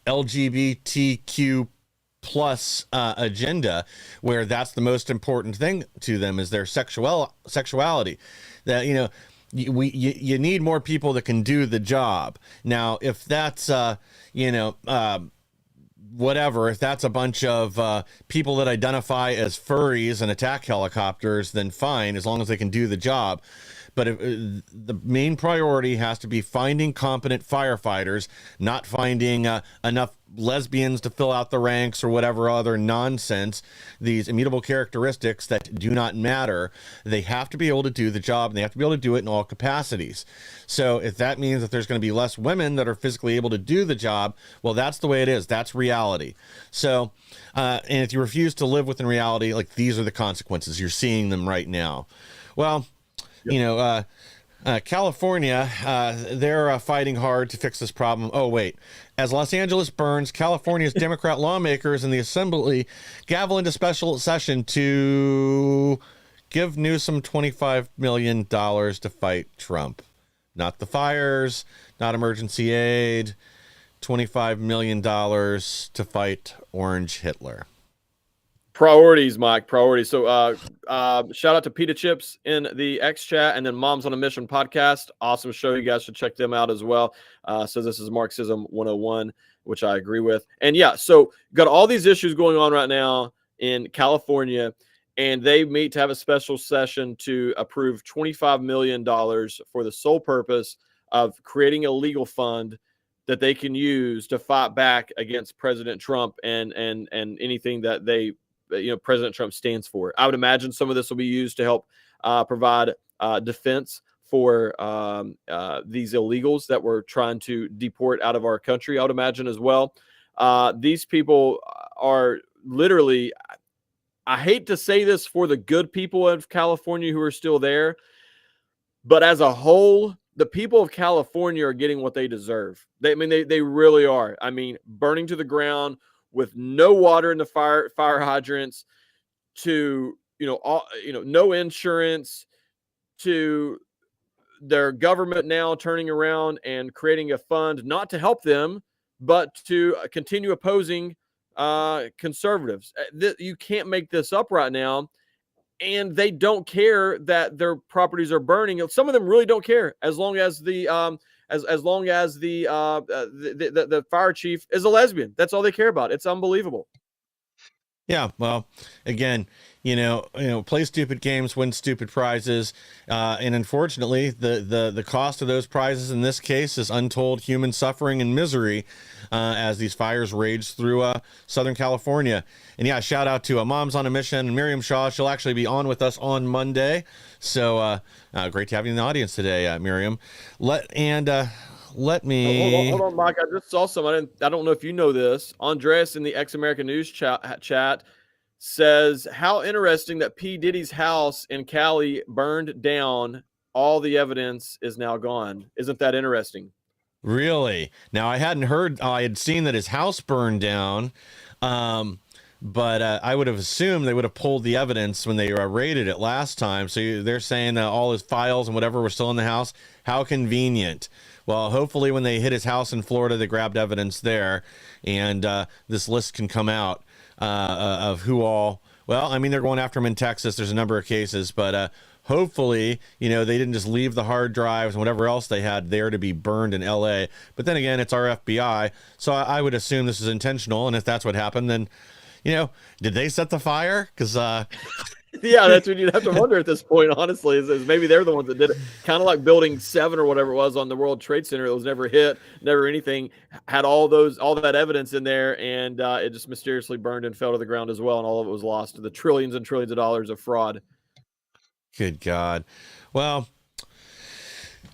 LGBTQ plus agenda, where that's the most important thing to them is their sexuality. That, you need more people that can do the job. Now, if that's, whatever, if that's a bunch of people that identify as furries and attack helicopters, then fine, as long as they can do the job. But the main priority has to be finding competent firefighters, not finding enough lesbians to fill out the ranks or whatever other nonsense, these immutable characteristics that do not matter. They have to be able to do the job, and they have to be able to do it in all capacities. So if that means that there's going to be less women that are physically able to do the job, well, that's the way it is. That's reality. So, and if you refuse to live within reality, like, these are the consequences. You're seeing them right now. Well, California, they're fighting hard to fix this problem. Oh, wait. As Los Angeles burns, California's Democrat lawmakers in the Assembly gavel into special session to give Newsom $25 million to fight Trump. Not the fires, not emergency aid, $25 million to fight Orange Hitler. Priorities, Mike. Priorities. So shout out to Pita Chips in the X chat, and then Moms on a Mission podcast. Awesome show. You guys should check them out as well. So this is Marxism 101, which I agree with. And yeah, so got all these issues going on right now in California, and they meet to have a special session to approve $25 million for the sole purpose of creating a legal fund that they can use to fight back against President Trump and anything that President Trump stands for. I would imagine some of this will be used to help provide defense for these illegals that we're trying to deport out of our country. I would imagine as well. These people are literally, I hate to say this for the good people of California who are still there, but as a whole, the people of California are getting what they deserve. They really are. I mean, burning to the ground, with no water in the fire hydrants, to no insurance, to their government now turning around and creating a fund not to help them, but to continue opposing conservatives. You can't make this up right now. And they don't care that their properties are burning. Some of them really don't care, as long as the fire chief is a lesbian. That's all they care about. It's unbelievable. Yeah, well, again, play stupid games, win stupid prizes, and unfortunately, the cost of those prizes in this case is untold human suffering and misery as these fires rage through Southern California. And yeah, shout out to Moms on a Mission, Miriam Shaw. She'll actually be on with us on Monday. So great to have you in the audience today, Miriam. Let me hold on, Mike. I just saw some. I don't know if you know this. Andreas in the Ex-American News chat says, how interesting that P. Diddy's house in Cali burned down. All the evidence is now gone. Isn't that interesting? Really? Now, I hadn't heard. I had seen that his house burned down, but I would have assumed they would have pulled the evidence when they raided it last time. So they're saying that all his files and whatever were still in the house. How convenient. Well, hopefully when they hit his house in Florida, they grabbed evidence there, and this list can come out of who all. Well, I mean, they're going after him in Texas. There's a number of cases, but hopefully, they didn't just leave the hard drives and whatever else they had there to be burned in L.A. But then again, it's our FBI, so I would assume this is intentional. And if that's what happened, then, did they set the fire? Because yeah, that's what you'd have to wonder at this point, honestly, is maybe they're the ones that did it. Kind of like Building 7 or whatever it was on the World Trade Center. It was never hit, never anything, had all that evidence in there, and it just mysteriously burned and fell to the ground as well, and all of it was lost to the trillions and trillions of dollars of fraud. Good God. Well,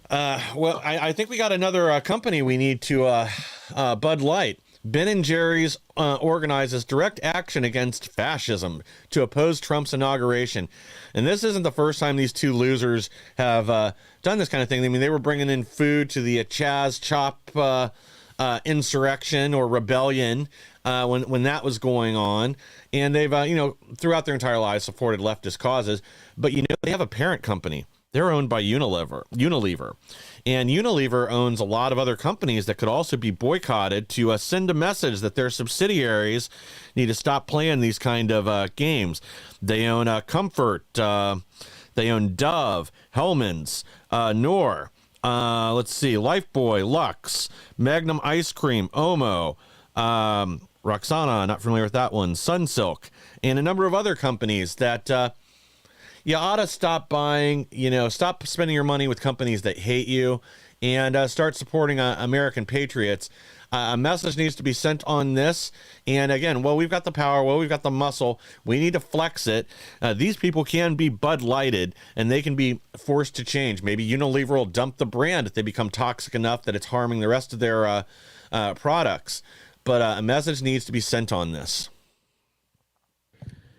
I think we got another company we need to Bud Light. Ben & Jerry's organizes direct action against fascism to oppose Trump's inauguration. And this isn't the first time these two losers have done this kind of thing. I mean, they were bringing in food to the Chaz Chop insurrection or rebellion when that was going on. And they've, throughout their entire lives supported leftist causes. But, they have a parent company. They're owned by Unilever. And Unilever owns a lot of other companies that could also be boycotted to send a message that their subsidiaries need to stop playing these kind of games. They own Comfort. They own Dove, Hellmann's, Knorr. Let's see, Lifebuoy, Lux, Magnum Ice Cream, Omo, Roxana, not familiar with that one, Sunsilk, and a number of other companies that you ought to stop buying, stop spending your money with companies that hate you and start supporting American patriots. A message needs to be sent on this. And again, we've got the power, we've got the muscle. We need to flex it. These people can be Bud Lighted and they can be forced to change. Maybe Unilever will dump the brand if they become toxic enough that it's harming the rest of their products. But a message needs to be sent on this.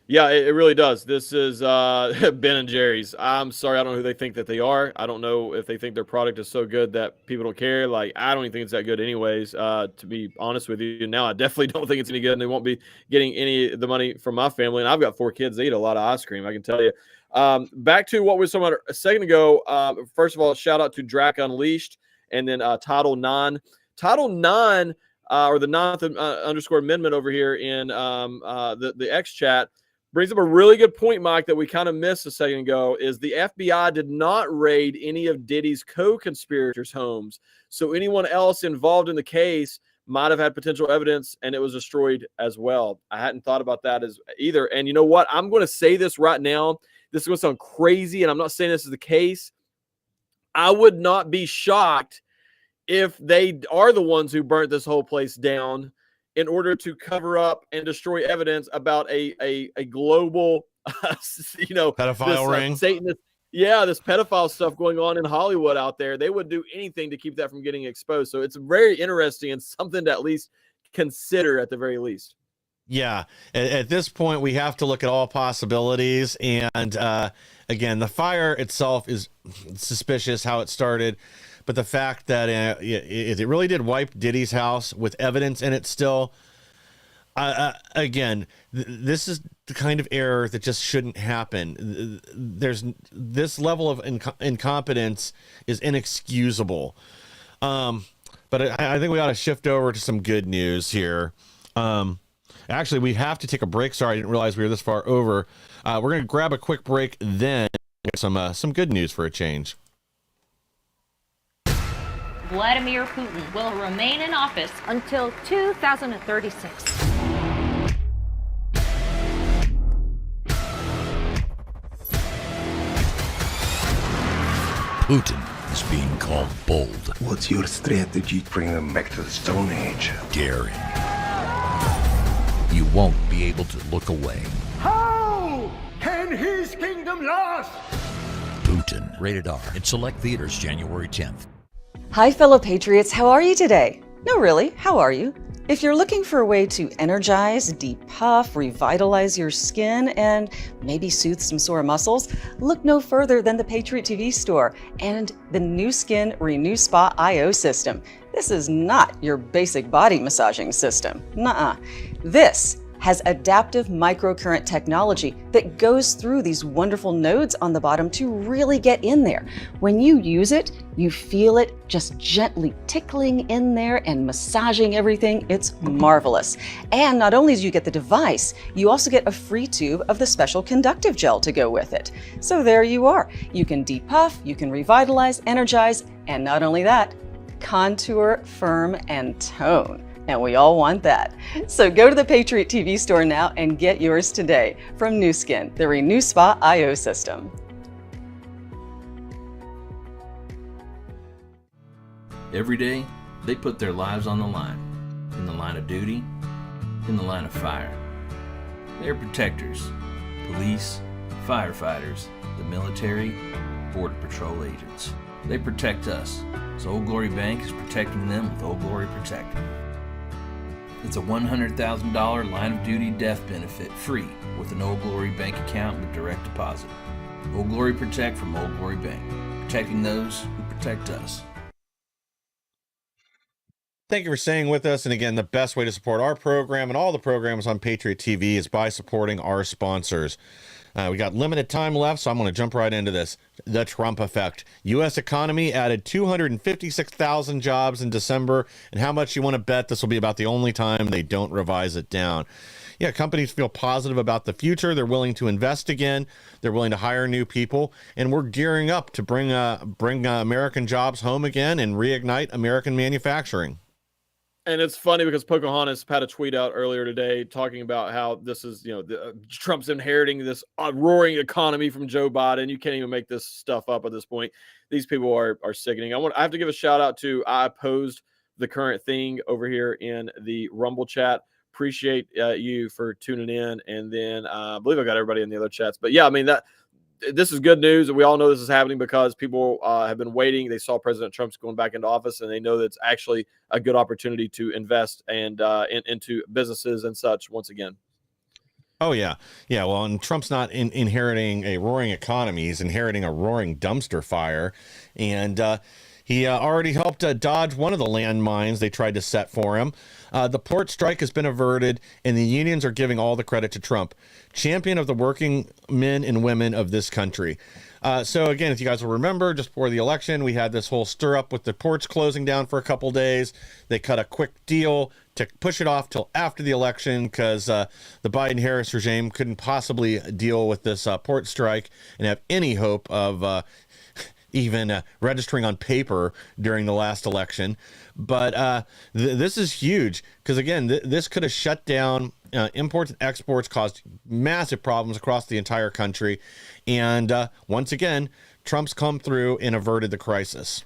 Yeah, it really does. This is Ben & Jerry's. I'm sorry, I don't know who they think that they are. I don't know if they think their product is so good that people don't care. Like, I don't even think it's that good anyways, to be honest with you. Now, I definitely don't think it's any good, and they won't be getting any of the money from my family. And I've got 4 kids. They eat a lot of ice cream, I can tell you. Back to what we were talking about a second ago. First of all, shout out to Drac Unleashed, and then Title 9. Title 9, or the 9th underscore amendment over here in the X chat, brings up a really good point, Mike, that we kind of missed a second ago, is the FBI did not raid any of Diddy's co-conspirators' homes. So anyone else involved in the case might have had potential evidence, and it was destroyed as well. I hadn't thought about that as either. And you know what? I'm going to say this right now. This is going to sound crazy, and I'm not saying this is the case. I would not be shocked if they are the ones who burnt this whole place down in order to cover up and destroy evidence about a global, pedophile ring. Satanist, this pedophile stuff going on in Hollywood out there. They would do anything to keep that from getting exposed. So it's very interesting and something to at least consider at the very least. Yeah. At this point, we have to look at all possibilities. And again, the fire itself is suspicious how it started. But the fact that it really did wipe Diddy's house with evidence in it still, Again, this is the kind of error that just shouldn't happen. There's this level of incompetence is inexcusable. But I think we ought to shift over to some good news here. Actually, we have to take a break. Sorry, I didn't realize we were this far over. We're going to grab a quick break, then get some good news for a change. Vladimir Putin will remain in office until 2036. Putin is being called bold. What's your strategy to bring them back to the Stone Age? Daring. You won't be able to look away. How can his kingdom last? Putin. Rated R. In select theaters January 10th. Hi, fellow patriots. How are you today? No, really, how are you? If you're looking for a way to energize, depuff, revitalize your skin, and maybe soothe some sore muscles, look no further than the Patriot TV store and the new Skin Renew Spa IO system. This is not your basic body massaging system. Nuh-uh. This has adaptive microcurrent technology that goes through these wonderful nodes on the bottom to really get in there. When you use it, you feel it just gently tickling in there and massaging everything. It's marvelous. And not only do you get the device, you also get a free tube of the special conductive gel to go with it. So there you are. You can depuff, you can revitalize, energize, and not only that, contour, firm, and tone. And we all want that. So go to the Patriot TV store now and get yours today from Nu Skin, the Renew Spa IO system. Every day, they put their lives on the line. In the line of duty, in the line of fire. They're protectors, police, firefighters, the military, border patrol agents. They protect us, so Old Glory Bank is protecting them with Old Glory Protect. It's a $100,000 line of duty death benefit free with an Old Glory Bank account with direct deposit. Old Glory Protect from Old Glory Bank, protecting those who protect us. Thank you for staying with us. And again, the best way to support our program and all the programs on Patriot TV is by supporting our sponsors. We got limited time left, so I'm going to jump right into this. The Trump effect. U.S. economy added 256,000 jobs in December. And how much you want to bet this will be about the only time they don't revise it down? Yeah, companies feel positive about the future. They're willing to invest again. They're willing to hire new people. And we're gearing up to bring American jobs home again and reignite American manufacturing. And it's funny because Pocahontas had a tweet out earlier today talking about how this is, Trump's inheriting this roaring economy from Joe Biden. You can't even make this stuff up at this point. These people are sickening. I have to give a shout out to I Opposed the Current Thing over here in the Rumble chat. Appreciate you for tuning in. And then I believe I got everybody in the other chats. But yeah, I mean, this is good news, and we all know this is happening because people have been waiting. They saw President Trump's going back into office, and they know that it's actually a good opportunity to invest and into businesses and such once again. Oh, yeah. Yeah, well, and Trump's not inheriting a roaring economy. He's inheriting a roaring dumpster fire, and he already helped dodge one of the landmines they tried to set for him. The port strike has been averted, and the unions are giving all the credit to Trump, champion of the working men and women of this country. So again, if you guys will remember, just before the election, we had this whole stir up with the ports closing down for a couple days. They cut a quick deal to push it off till after the election because the Biden-Harris regime couldn't possibly deal with this port strike and have any hope of even registering on paper during the last election. But this is huge because, again, this could have shut down imports and exports, caused massive problems across the entire country. And once again, Trump's come through and averted the crisis.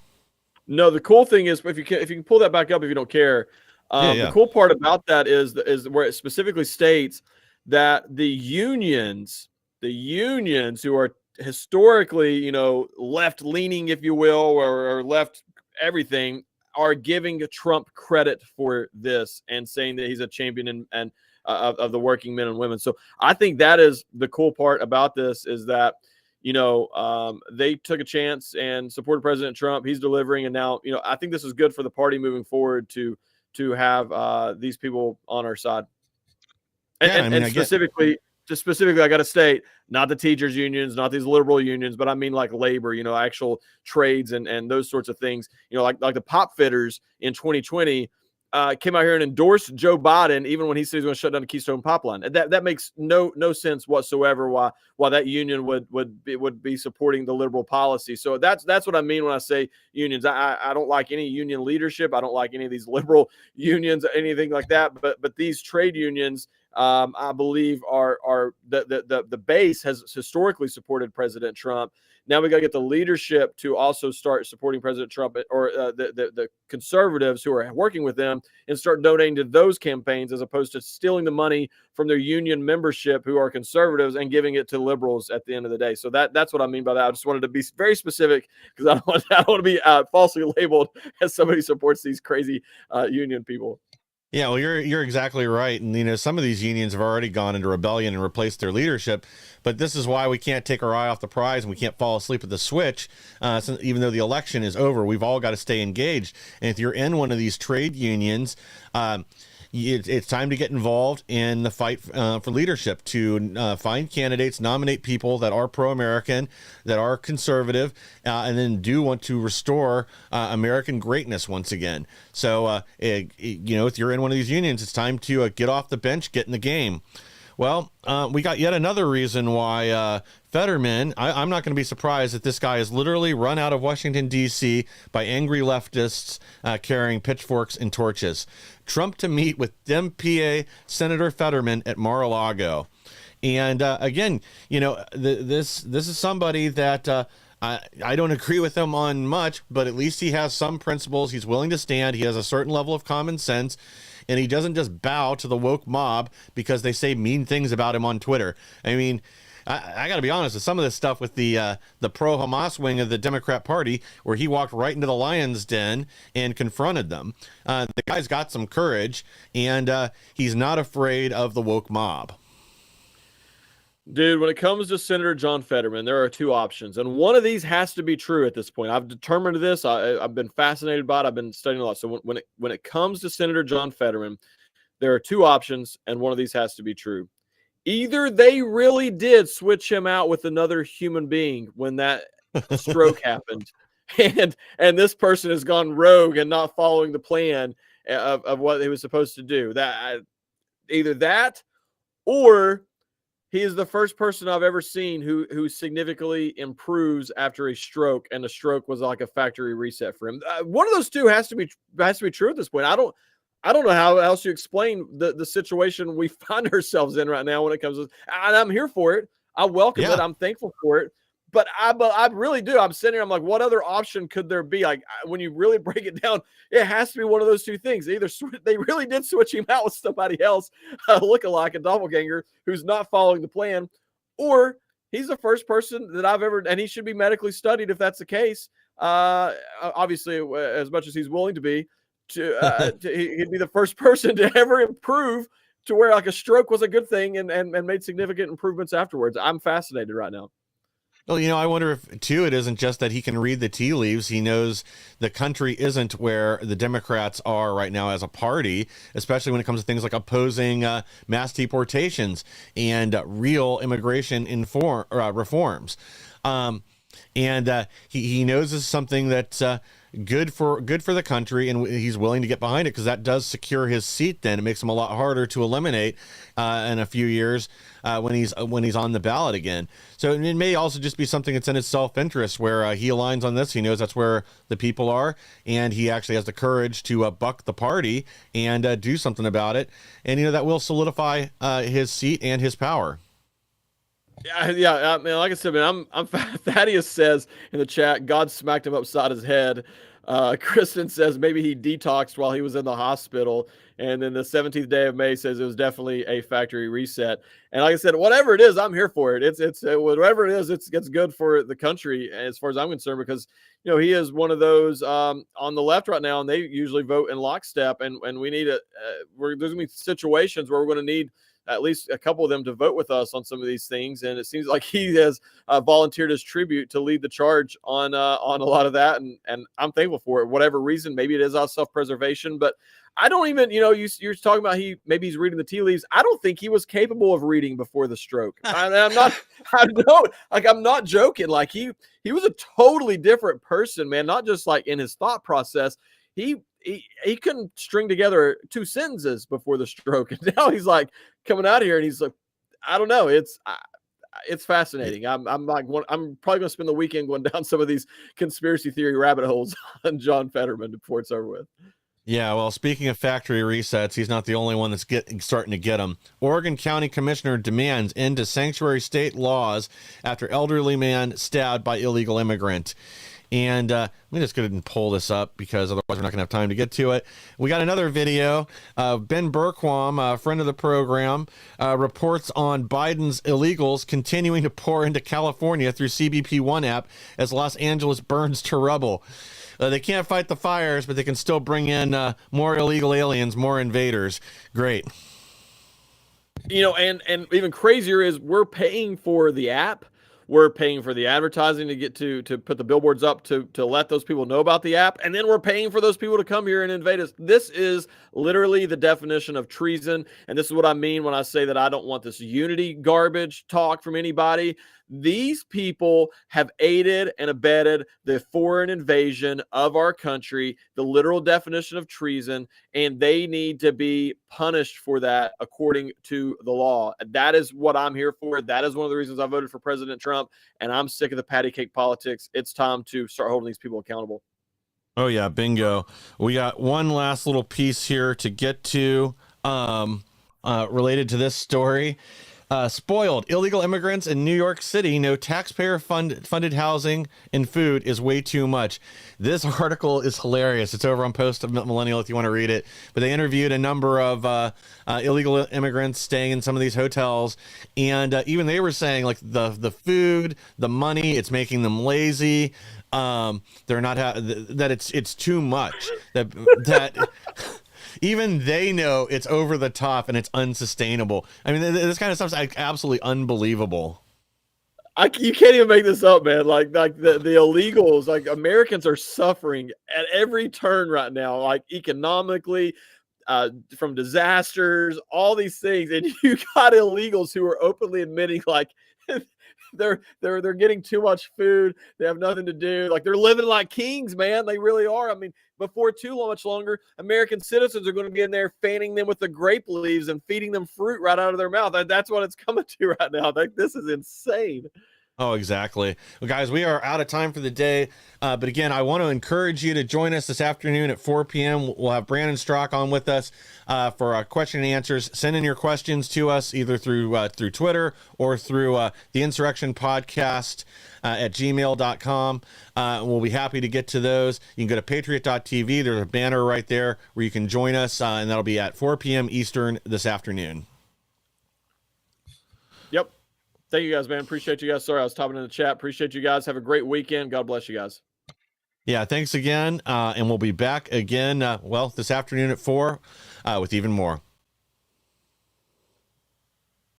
No, the cool thing is, if you can pull that back up if you don't care, the cool part about that is where it specifically states that the unions who are historically, left leaning, if you will, or left everything, are giving Trump credit for this and saying that he's a champion and of the working men and women. So I think that is the cool part about this is that, they took a chance and supported President Trump. He's delivering. And now, I think this is good for the party moving forward to have these people on our side. And specifically, I got to state, not the teachers unions, not these liberal unions, but I mean like labor, actual trades and those sorts of things. Like the pop fitters in 2020 came out here and endorsed Joe Biden, even when he said he's going to shut down the Keystone Pipeline. And that makes no sense whatsoever. Why that union would be supporting the liberal policy. So that's what I mean when I say unions. I don't like any union leadership. I don't like any of these liberal unions, anything like that. But these trade unions, I believe, are the base has historically supported President Trump. Now we got to get the leadership to also start supporting President Trump, or the conservatives who are working with them, and start donating to those campaigns as opposed to stealing the money from their union membership who are conservatives and giving it to liberals at the end of the day. So that's what I mean by that. I just wanted to be very specific because I don't want to be falsely labeled as somebody who supports these crazy union people. Yeah, well, you're exactly right. And, some of these unions have already gone into rebellion and replaced their leadership. But this is why we can't take our eye off the prize and we can't fall asleep at the switch. Even though the election is over, we've all got to stay engaged. And if you're in one of these trade unions, it's time to get involved in the fight for leadership, to find candidates, nominate people that are pro-American, that are conservative, and then do want to restore American greatness once again. So, if you're in one of these unions, it's time to get off the bench, get in the game. Well, we got yet another reason why Fetterman, I'm not going to be surprised that this guy is literally run out of Washington, D.C. by angry leftists carrying pitchforks and torches. Trump to meet with Dem-PA Senator Fetterman at Mar-a-Lago. And again, this is somebody that I don't agree with him on much, but at least he has some principles. He's willing to stand. He has a certain level of common sense. And he doesn't just bow to the woke mob because they say mean things about him on Twitter. I mean, I got to be honest with some of this stuff with the pro-Hamas wing of the Democrat Party, where he walked right into the lion's den and confronted them. The guy's got some courage, and he's not afraid of the woke mob. Dude, when it comes to Senator John Fetterman, there are two options, and one of these has to be true at this point. I've determined this. I've been fascinated by it. I've been studying a lot. So when it comes to Senator John Fetterman, there are two options, and one of these has to be true. Either they really did switch him out with another human being when that stroke happened, and this person has gone rogue and not following the plan of what he was supposed to do. Either that, or he is the first person I've ever seen who significantly improves after a stroke, and the stroke was like a factory reset for him. One of those two has to be true at this point. I don't know how else you explain the situation we find ourselves in right now when it comes to, and I'm here for it. I welcome it. I'm thankful for it. But I really do. I'm sitting here. I'm like, what other option could there be? Like, when you really break it down, it has to be one of those two things. Either they really did switch him out with somebody else, look-alike, a doppelganger who's not following the plan, or he's the first person that I've ever, and he should be medically studied if that's the case. Obviously, as much as he's willing to be, he'd be the first person to ever improve to where like a stroke was a good thing and made significant improvements afterwards. I'm fascinated right now. Well, I wonder if, too, it isn't just that he can read the tea leaves. He knows the country isn't where the Democrats are right now as a party, especially when it comes to things like opposing mass deportations and real immigration reforms. And he knows this is something that's good for the country, and he's willing to get behind it because that does secure his seat. Then it makes him a lot harder to eliminate in a few years when he's on the ballot again. So it may also just be something that's in his self-interest, where he aligns on this. He knows that's where the people are, and he actually has the courage to buck the party and do something about it. And that will solidify his seat and his power. Yeah, man. Like I said, man, I'm Thaddeus says in the chat, God smacked him upside his head. Kristen says maybe he detoxed while he was in the hospital, and then the 17th day of May says it was definitely a factory reset. And like I said, whatever it is, I'm here for it. It's whatever it is, it's good for the country as far as I'm concerned, because he is one of those on the left right now, and they usually vote in lockstep, and we need there's gonna be situations where we're going to need at least a couple of them to vote with us on some of these things. And it seems like he has volunteered his tribute to lead the charge on a lot of that. And I'm thankful for it. Whatever reason, maybe it is out of self-preservation, but I don't even, you're talking about maybe he's reading the tea leaves. I don't think he was capable of reading before the stroke. I'm not joking. Like he was a totally different person, man. Not just like in his thought process. He couldn't string together 2 sentences before the stroke. And now he's like coming out here and he's like, I don't know. It's fascinating. I'm probably going to spend the weekend going down some of these conspiracy theory rabbit holes on John Fetterman before it's over with. Yeah, well, speaking of factory resets, he's not the only one that's starting to get them. Oregon County Commissioner demands end to sanctuary state laws after elderly man stabbed by illegal immigrant. And let me just go ahead and pull this up because otherwise we're not going to have time to get to it. We got another video. Ben Berquam, a friend of the program, reports on Biden's illegals continuing to pour into California through CBP One app as Los Angeles burns to rubble. They can't fight the fires, but they can still bring in more illegal aliens, more invaders. Great. And even crazier is we're paying for the app. We're paying for the advertising to get to put the billboards up to let those people know about the app. And then we're paying for those people to come here and invade us. This is literally the definition of treason. And this is what I mean when I say that I don't want this unity garbage talk from anybody. These people have aided and abetted the foreign invasion of our country, the literal definition of treason, and they need to be punished for that according to the law. That is what I'm here for. That is one of the reasons I voted for President Trump, and I'm sick of the patty cake politics. It's time to start holding these people accountable. Oh, yeah, bingo. We got one last little piece here to get to related to this story. Spoiled. Illegal immigrants in New York City know taxpayer-funded housing and food is way too much. This article is hilarious. It's over on Post of Millennial if you want to read it. But they interviewed a number of illegal immigrants staying in some of these hotels, and even they were saying like the food, the money, it's making them lazy. They're not that it's too much. That. Even they know it's over the top and it's unsustainable. I mean, this kind of stuff's like absolutely unbelievable. You can't even make this up, man. Like the illegals, like Americans are suffering at every turn right now, like economically, from disasters, all these things. And you got illegals who are openly admitting like they're getting too much food. They have nothing to do. Like they're living like kings, man. They really are. I mean, before too much longer, American citizens are going to be in there fanning them with the grape leaves and feeding them fruit right out of their mouth. That's what it's coming to right now. Like, this is insane. Oh, exactly. Well, guys, we are out of time for the day. But again, I want to encourage you to join us this afternoon at 4 p.m. We'll have Brandon Strock on with us for our question and answers. Send in your questions to us either through Twitter or through the Insurrection Podcast at gmail.com. We'll be happy to get to those. You can go to patriot.tv. There's a banner right there where you can join us, and that'll be at 4 p.m. Eastern this afternoon. Yep. Thank you guys, man. Appreciate you guys. Sorry, I was typing in the chat. Appreciate you guys. Have a great weekend. God bless you guys. Yeah, thanks again. And we'll be back again, this afternoon at 4 with even more.